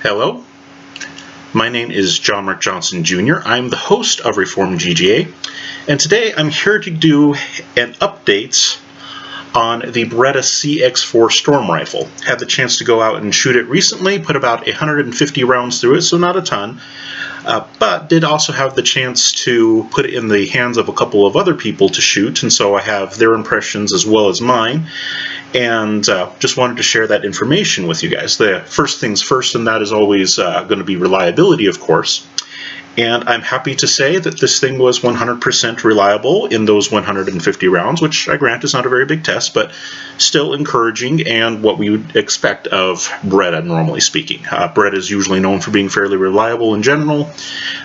Hello, my name is John Mark Johnson Jr. I'm the host of Reformed GGA, and today I'm here to do an update on the Beretta CX4 storm rifle. Had the chance to go out and shoot it recently, put about 150 rounds through it, so not a ton, but did also have the chance to put it in the hands of a couple of other people to shoot, and so I have their impressions as well as mine, and just wanted to share that information with you guys. The first things first, and that is always going to be reliability, of course. And I'm happy to say that this thing was 100% reliable in those 150 rounds, which I grant is not a very big test, but still encouraging and what we would expect of Beretta, normally speaking. Beretta is usually known for being fairly reliable in general.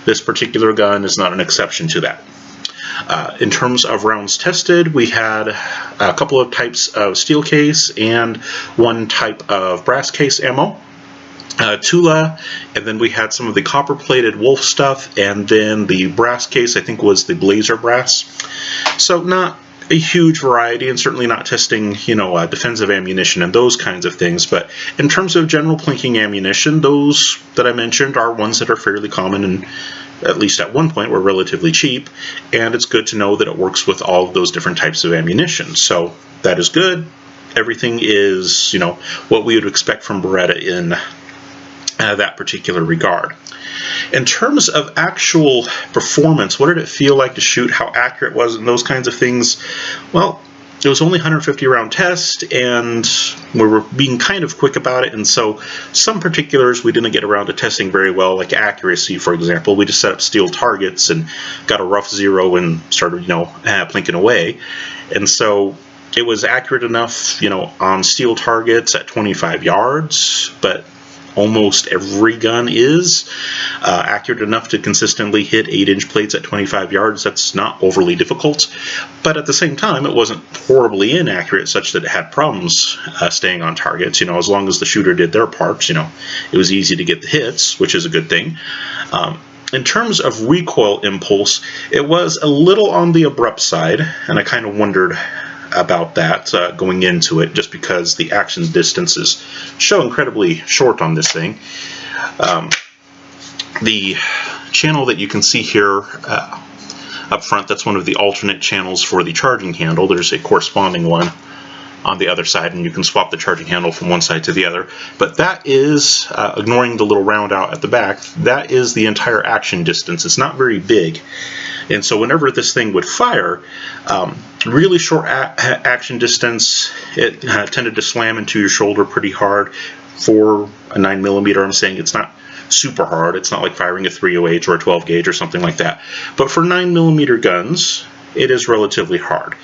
This particular gun is not an exception to that. In terms of rounds tested, we had a couple of types of steel case and one type of brass case ammo. Tula, and then we had some of the copper-plated Wolf stuff, and then the brass case, I think, was the Blazer brass. So not a huge variety, and certainly not testing, defensive ammunition and those kinds of things. But in terms of general plinking ammunition, those that I mentioned are ones that are fairly common and at least at one point were relatively cheap, and it's good to know that it works with all of those different types of ammunition. So that is good. Everything is, what we would expect from Beretta in that particular regard. In terms of actual performance, what did it feel like to shoot, how accurate was it, and those kinds of things? Well, it was only a 150 round test, and we were being kind of quick about it, and so some particulars we didn't get around to testing very well, like accuracy, for example. We just set up steel targets and got a rough zero and started, plinking away. And so it was accurate enough, on steel targets at 25 yards, but almost every gun is accurate enough to consistently hit 8-inch plates at 25 yards. That's not overly difficult, but at the same time, it wasn't horribly inaccurate such that it had problems staying on targets. As long as the shooter did their parts, it was easy to get the hits, which is a good thing. In terms of recoil impulse, it was a little on the abrupt side, and I kind of wondered about that going into it, just because the action distances show incredibly short on this thing. The channel that you can see here up front, that's one of the alternate channels for the charging handle. There's a corresponding one on the other side, and you can swap the charging handle from one side to the other. But that is, ignoring the little round out at the back, that is the entire action distance. It's not very big. And so whenever this thing would fire, really short action distance, it tended to slam into your shoulder pretty hard. For a 9mm, I'm saying it's not super hard. It's not like firing a 308 or a 12 gauge or something like that. But for 9mm guns, it is relatively hard.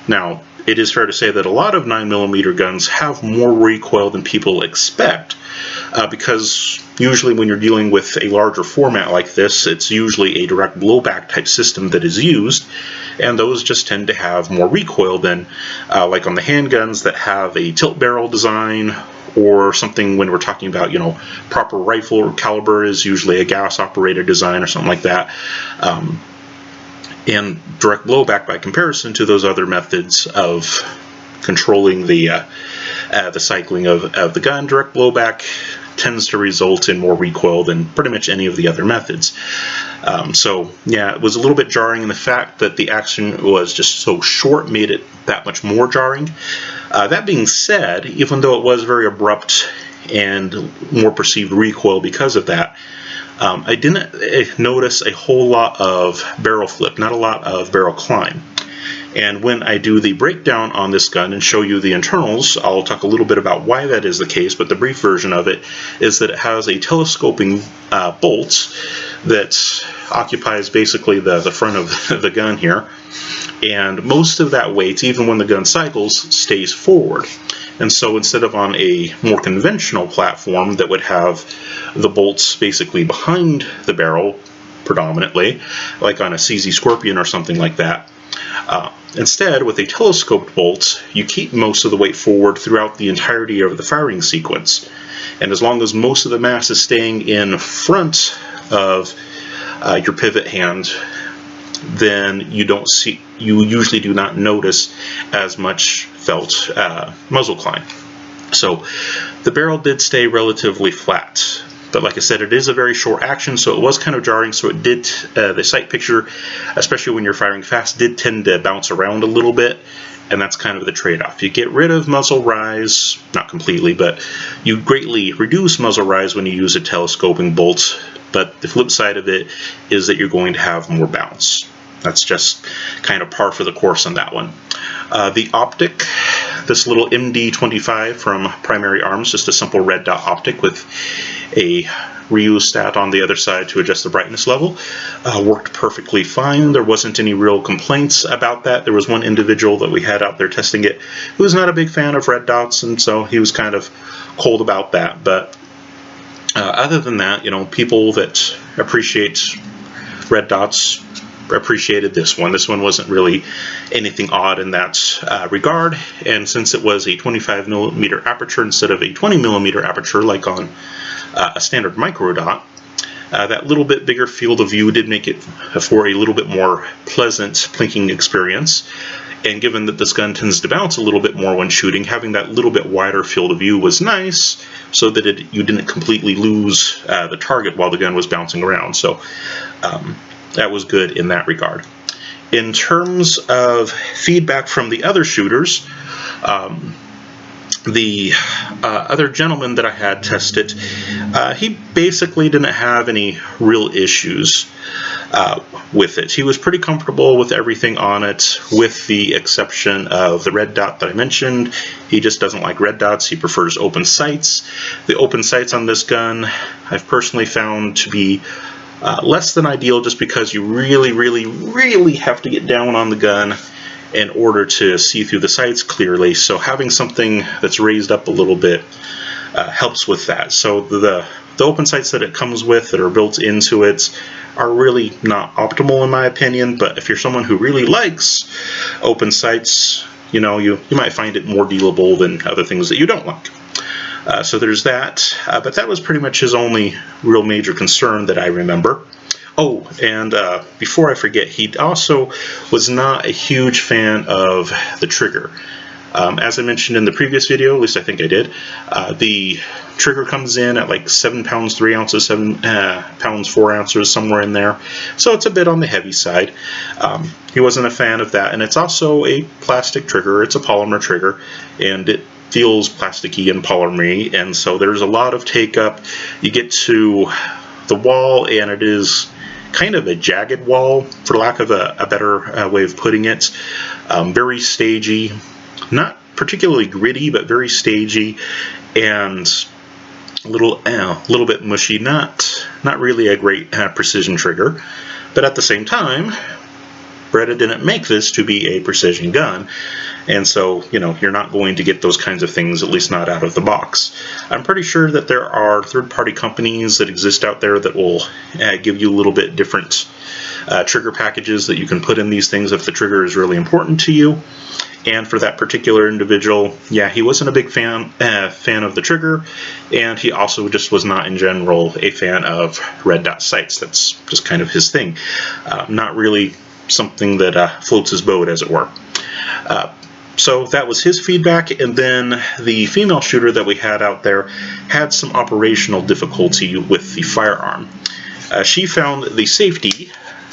Now, it is fair to say that a lot of 9mm guns have more recoil than people expect, because usually when you're dealing with a larger format like this, it's usually a direct blowback type system that is used, and those just tend to have more recoil than like on the handguns that have a tilt barrel design, or something when we're talking about, proper rifle caliber is usually a gas operated design or something like that. And direct blowback, by comparison to those other methods of controlling the cycling of the gun, direct blowback tends to result in more recoil than pretty much any of the other methods. So yeah, it was a little bit jarring, and the fact that the action was just so short made it that much more jarring. That being said, even though it was very abrupt and more perceived recoil because of that, I didn't notice a whole lot of barrel flip, not a lot of barrel climb. And when I do the breakdown on this gun and show you the internals, I'll talk a little bit about why that is the case, but the brief version of it is that it has a telescoping bolt that occupies basically the front of the gun here. And most of that weight, even when the gun cycles, stays forward. And so instead of on a more conventional platform that would have the bolts basically behind the barrel predominantly, like on a CZ Scorpion or something like that, instead, with a telescoped bolt, you keep most of the weight forward throughout the entirety of the firing sequence. And as long as most of the mass is staying in front of your pivot hand, then you usually do not notice as much felt muzzle climb. So the barrel did stay relatively flat. But like I said, it is a very short action, so it was kind of jarring. So it did, the sight picture, especially when you're firing fast, did tend to bounce around a little bit, and that's kind of the trade-off. You get rid of muzzle rise, not completely, but you greatly reduce muzzle rise when you use a telescoping bolt, but the flip side of it is that you're going to have more bounce. That's just kind of par for the course on that one. The optic, this little MD25 from Primary Arms, just a simple red dot optic with a rheostat on the other side to adjust the brightness level, worked perfectly fine. There wasn't any real complaints about that. There was one individual that we had out there testing it who was not a big fan of red dots, and so he was kind of cold about that. But other than that, you know, people that appreciate red dots appreciated this one. This one wasn't really anything odd in that regard, and since it was a 25mm aperture instead of a 20mm aperture like on a standard micro dot, that little bit bigger field of view did make it for a little bit more pleasant plinking experience. And given that this gun tends to bounce a little bit more when shooting, having that little bit wider field of view was nice, so that you didn't completely lose the target while the gun was bouncing around. So that was good in that regard. In terms of feedback from the other shooters, the other gentleman that I had test it, he basically didn't have any real issues with it. He was pretty comfortable with everything on it, with the exception of the red dot that I mentioned. He just doesn't like red dots. He prefers open sights. The open sights on this gun I've personally found to be less than ideal, just because you really have to get down on the gun in order to see through the sights clearly. So having something that's raised up a little bit helps with that. So the open sights that it comes with, that are built into it, are really not optimal in my opinion. But if you're someone who really likes open sights, you know, you might find it more dealable than other things that you don't like. So there's that, but that was pretty much his only real major concern that I remember. Oh, and before I forget, he also was not a huge fan of the trigger. As I mentioned in the previous video, at least I think I did, the trigger comes in at like 7 pounds 3 ounces, 7 pounds 4 ounces, somewhere in there. So it's a bit on the heavy side. He wasn't a fan of that, and it's also a plastic trigger. It's a polymer trigger, and it feels plasticky and polymery, and so there's a lot of take up. You get to the wall, and it is kind of a jagged wall, for lack of a better way of putting it. Very stagey, not particularly gritty, but very stagey, and a little bit mushy. Not really a great precision trigger, but at the same time, Beretta didn't make this to be a precision gun, and so, you know, you're not going to get those kinds of things, at least not out of the box. I'm pretty sure that there are third-party companies that exist out there that will give you a little bit different trigger packages that you can put in these things if the trigger is really important to you. And for that particular individual, yeah, he wasn't a big fan of the trigger, and he also just was not in general a fan of red dot sights. That's just kind of his thing. Not really something that floats his boat, as it were. So that was his feedback, and then the female shooter that we had out there had some operational difficulty with the firearm. She found the safety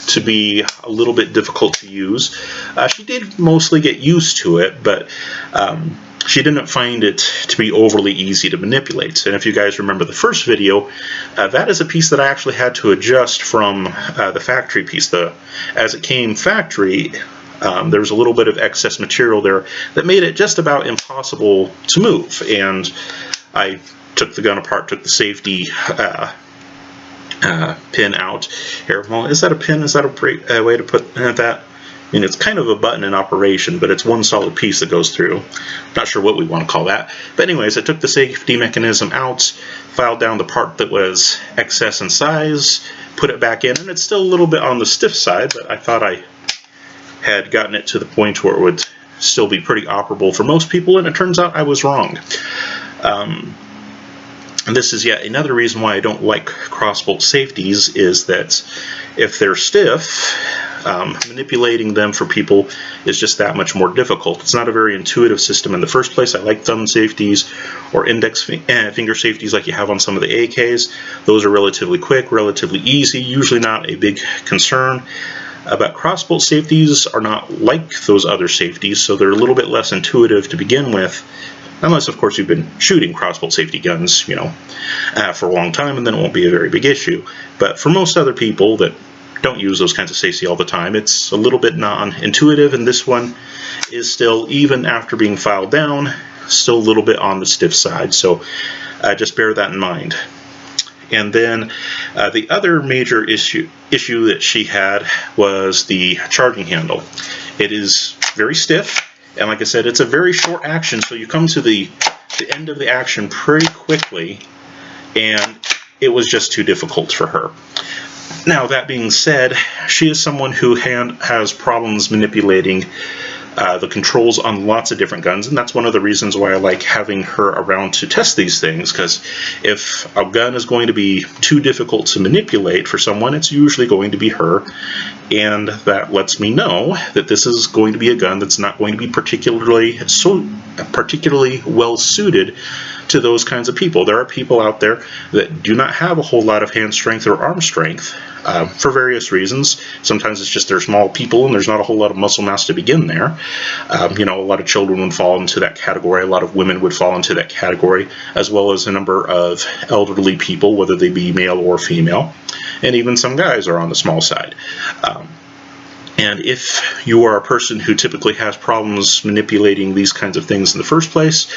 to be a little bit difficult to use. She did mostly get used to it, but she didn't find it to be overly easy to manipulate. And if you guys remember the first video, that is a piece that I actually had to adjust from the factory piece. As it came factory, there was a little bit of excess material there that made it just about impossible to move. And I took the gun apart, took the safety pin out. Here, well, is that a pin? Is that a way to put that? I mean, it's kind of a button in operation, but it's one solid piece that goes through. Not sure what we want to call that. But anyways, I took the safety mechanism out, filed down the part that was excess in size, put it back in, and it's still a little bit on the stiff side, but I thought I had gotten it to the point where it would still be pretty operable for most people, and it turns out I was wrong. And this is yet another reason why I don't like crossbolt safeties, is that if they're stiff, manipulating them for people is just that much more difficult. It's not a very intuitive system in the first place. I like thumb safeties or index finger safeties like you have on some of the AKs. Those are relatively quick, relatively easy, usually not a big concern. But crossbolt safeties are not like those other safeties, so they're a little bit less intuitive to begin with, unless of course you've been shooting crossbolt safety guns, for a long time, and then it won't be a very big issue. But for most other people that don't use those kinds of safety all the time, it's a little bit non-intuitive, and this one is still, even after being filed down, still a little bit on the stiff side, so just bear that in mind. And then the other major issue that she had was the charging handle. It is very stiff, and like I said, it's a very short action, so you come to the end of the action pretty quickly, and it was just too difficult for her. Now, that being said, she is someone who has problems manipulating the controls on lots of different guns, and that's one of the reasons why I like having her around to test these things, because if a gun is going to be too difficult to manipulate for someone, it's usually going to be her, and that lets me know that this is going to be a gun that's not going to be particularly well suited to those kinds of people. There are people out there that do not have a whole lot of hand strength or arm strength for various reasons. Sometimes it's just they're small people and there's not a whole lot of muscle mass to begin there. A lot of children would fall into that category, a lot of women would fall into that category, as well as a number of elderly people, whether they be male or female, and even some guys are on the small side. And if you are a person who typically has problems manipulating these kinds of things in the first place,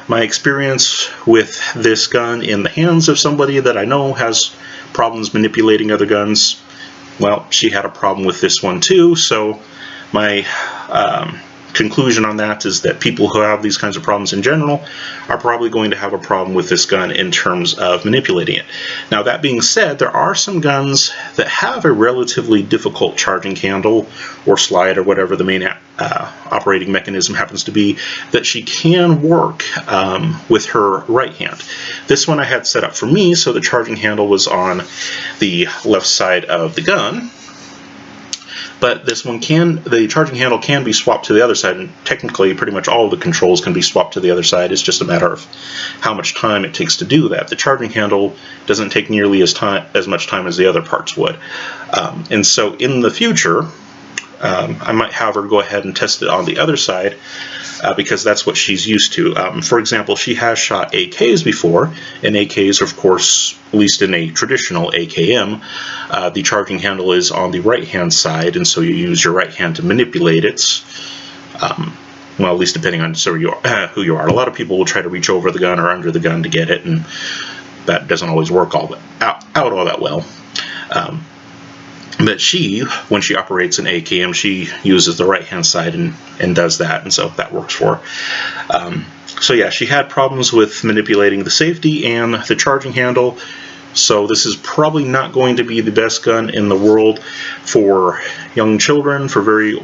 my experience with this gun in the hands of somebody that I know has problems manipulating other guns, well, she had a problem with this one too, so my conclusion on that is that people who have these kinds of problems in general are probably going to have a problem with this gun in terms of manipulating it. Now, that being said, there are some guns that have a relatively difficult charging handle or slide or whatever the main operating mechanism happens to be, that she can work with her right hand. This one I had set up for me, so the charging handle was on the left side of the gun. But this one the charging handle can be swapped to the other side, and technically pretty much all of the controls can be swapped to the other side. It's just a matter of how much time it takes to do that. The charging handle doesn't take nearly as much time as the other parts would. And so in the future, I might have her go ahead and test it on the other side, because that's what she's used to. For example, she has shot AKs before, and AKs, of course, at least in a traditional AKM, the charging handle is on the right-hand side, and so you use your right hand to manipulate it. Well, at least depending on who you are. A lot of people will try to reach over the gun or under the gun to get it, and that doesn't always work out all that well. But when she operates an AKM, she uses the right-hand side and does that, and so that works for her. So yeah, she had problems with manipulating the safety and the charging handle, so this is probably not going to be the best gun in the world for young children, for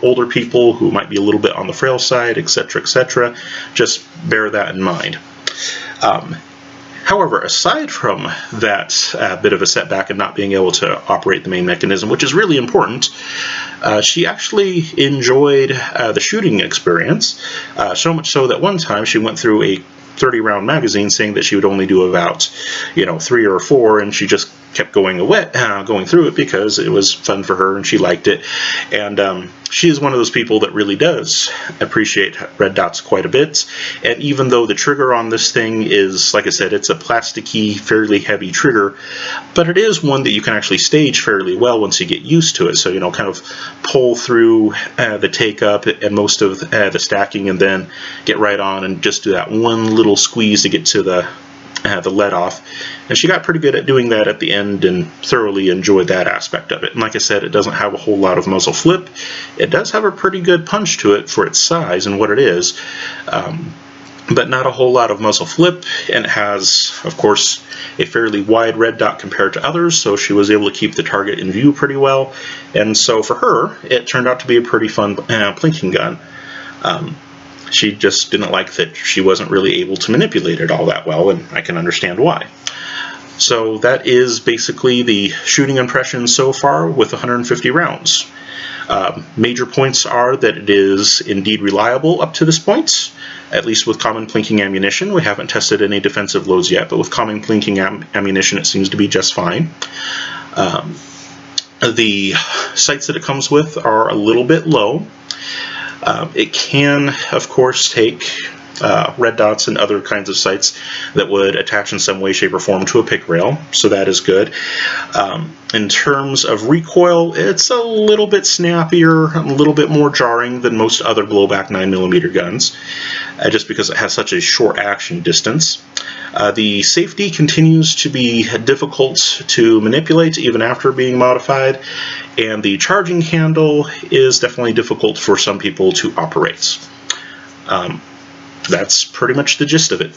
older people who might be a little bit on the frail side, etc., etc. Just bear that in mind. However, aside from that bit of a setback and not being able to operate the main mechanism, which is really important, she actually enjoyed the shooting experience, so much so that one time she went through a 30-round magazine saying that she would only do about 3 or 4, and she just kept going through it because it was fun for her and she liked it. And she is one of those people that really does appreciate red dots quite a bit. And even though the trigger on this thing is, like I said, it's a plasticky, fairly heavy trigger, but it is one that you can actually stage fairly well once you get used to it. So, kind of pull through the take up and most of the stacking, and then get right on and just do that one little squeeze to get to the let off. And she got pretty good at doing that at the end and thoroughly enjoyed that aspect of it. And like I said, it doesn't have a whole lot of muzzle flip. It does have a pretty good punch to it for its size and what it is, but not a whole lot of muzzle flip, and it has, of course, a fairly wide red dot compared to others, so she was able to keep the target in view pretty well. And so for her, it turned out to be a pretty fun plinking gun. She just didn't like that she wasn't really able to manipulate it all that well, and I can understand why. So that is basically the shooting impression so far with 150 rounds. Major points are that it is indeed reliable up to this point, at least with common plinking ammunition. We haven't tested any defensive loads yet, but with common plinking ammunition it seems to be just fine. The sights that it comes with are a little bit low. It can, of course, take red dots and other kinds of sights that would attach in some way, shape, or form to a pick rail, so that is good. In terms of recoil, it's a little bit snappier, a little bit more jarring than most other blowback 9mm guns, just because it has such a short action distance. The safety continues to be difficult to manipulate even after being modified, and the charging handle is definitely difficult for some people to operate. That's pretty much the gist of it.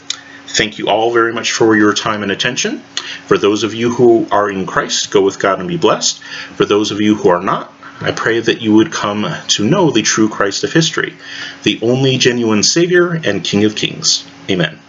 Thank you all very much for your time and attention. For those of you who are in Christ, go with God and be blessed. For those of you who are not, I pray that you would come to know the true Christ of history, the only genuine Savior and King of Kings. Amen.